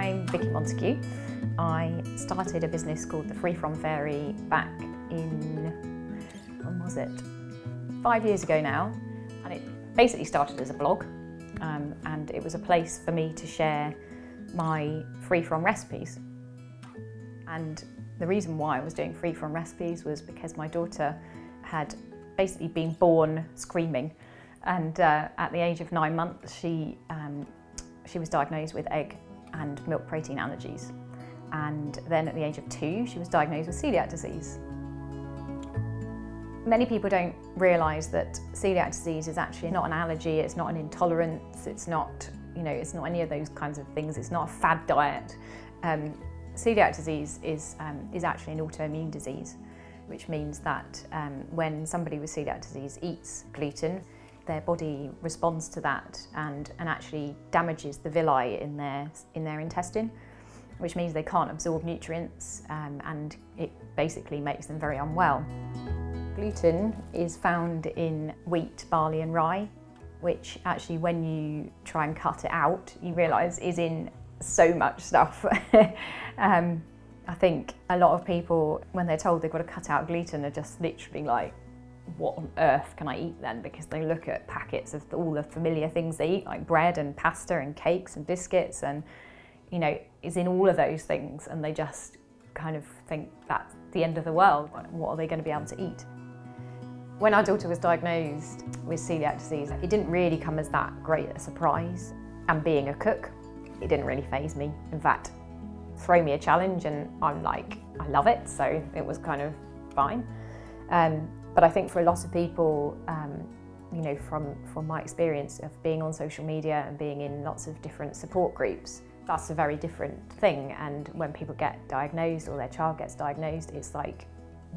I'm Vicki Montague. I started a business called the Free From Fairy back in, when was it? 5 years ago now, and it basically started as a blog, and it was a place for me to share my free from recipes. And the reason why I was doing free from recipes was because my daughter had basically been born screaming, and at the age of 9 months she was diagnosed with egg and milk protein allergies, and then at the age of 2 she was diagnosed with celiac disease. Many people don't realise that celiac disease is actually not an allergy, it's not an intolerance, it's not, it's not any of those kinds of things, it's not a fad diet. Celiac disease is actually an autoimmune disease, which means that when somebody with celiac disease eats gluten, their body responds to that and actually damages the villi in their intestine, which means they can't absorb nutrients, and it basically makes them very unwell. Gluten is found in wheat, barley and rye, which actually when you try and cut it out, you realise is in so much stuff. I think a lot of people, when they're told they've got to cut out gluten, are just literally like, what on earth can I eat then? Because they look at packets of all the familiar things they eat, like bread and pasta and cakes and biscuits, and is in all of those things, and they just kind of think that's the end of the world. What are they going to be able to eat? When our daughter was diagnosed with celiac disease, it didn't really come as that great a surprise. And being a cook, it didn't really faze me. In fact, throw me a challenge and I'm like, I love it, so it was kind of fine. But I think for a lot of people, from my experience of being on social media and being in lots of different support groups, that's a very different thing. And when people get diagnosed or their child gets diagnosed, it's like,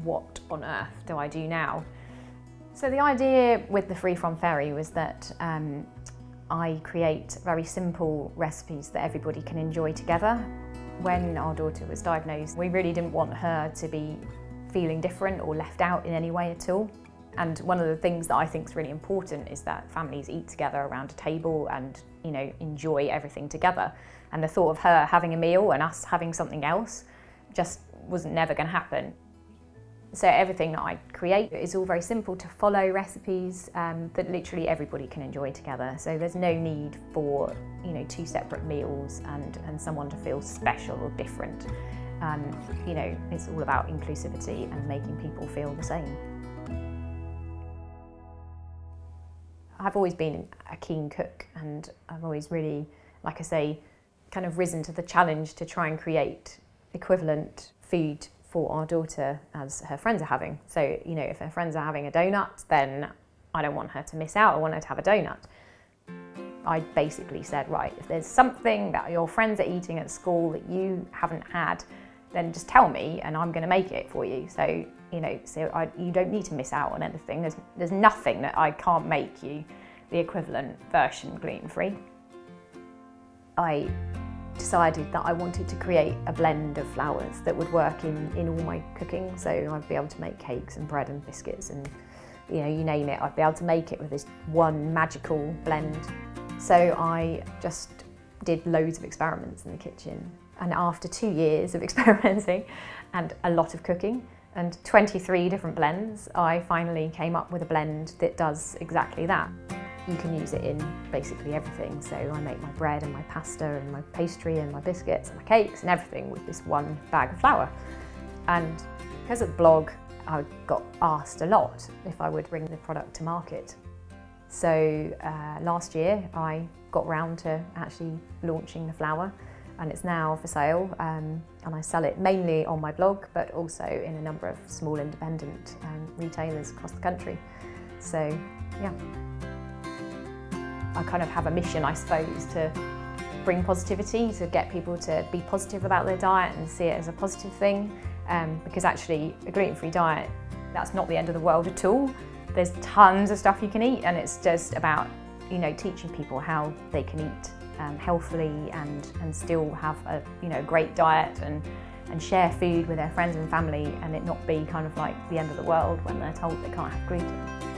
what on earth do I do now? So the idea with the Free From Fairy was that I create very simple recipes that everybody can enjoy together. When our daughter was diagnosed, we really didn't want her to be feeling different or left out in any way at all. And one of the things that I think is really important is that families eat together around a table and enjoy everything together. And the thought of her having a meal and us having something else just was never going to happen. So everything that I create is all very simple to follow recipes that literally everybody can enjoy together. So there's no need for two separate meals and someone to feel special or different. It's all about inclusivity and making people feel the same. I've always been a keen cook, and I've always really, like I say, kind of risen to the challenge to try and create equivalent food for our daughter as her friends are having. So, if her friends are having a donut, then I don't want her to miss out, I want her to have a donut. I basically said, right, if there's something that your friends are eating at school that you haven't had, then just tell me and I'm going to make it for you. So, you don't need to miss out on anything. There's nothing that I can't make you the equivalent version gluten-free. I decided that I wanted to create a blend of flours that would work in all my cooking. So I'd be able to make cakes and bread and biscuits and you name it, I'd be able to make it with this one magical blend. So I just did loads of experiments in the kitchen. And after 2 years of experimenting and a lot of cooking and 23 different blends, I finally came up with a blend that does exactly that. You can use it in basically everything. So I make my bread and my pasta and my pastry and my biscuits and my cakes and everything with this one bag of flour. And because of the blog, I got asked a lot if I would bring the product to market. So last year I got round to actually launching the flour, and it's now for sale, and I sell it mainly on my blog, but also in a number of small independent retailers across the country. So yeah. I kind of have a mission, I suppose, to bring positivity, to get people to be positive about their diet and see it as a positive thing. Because actually, a gluten-free diet, that's not the end of the world at all. There's tons of stuff you can eat, and it's just about, teaching people how they can eat healthily and still have a, great diet and share food with their friends and family, and it not be kind of like the end of the world when they're told they can't have gluten.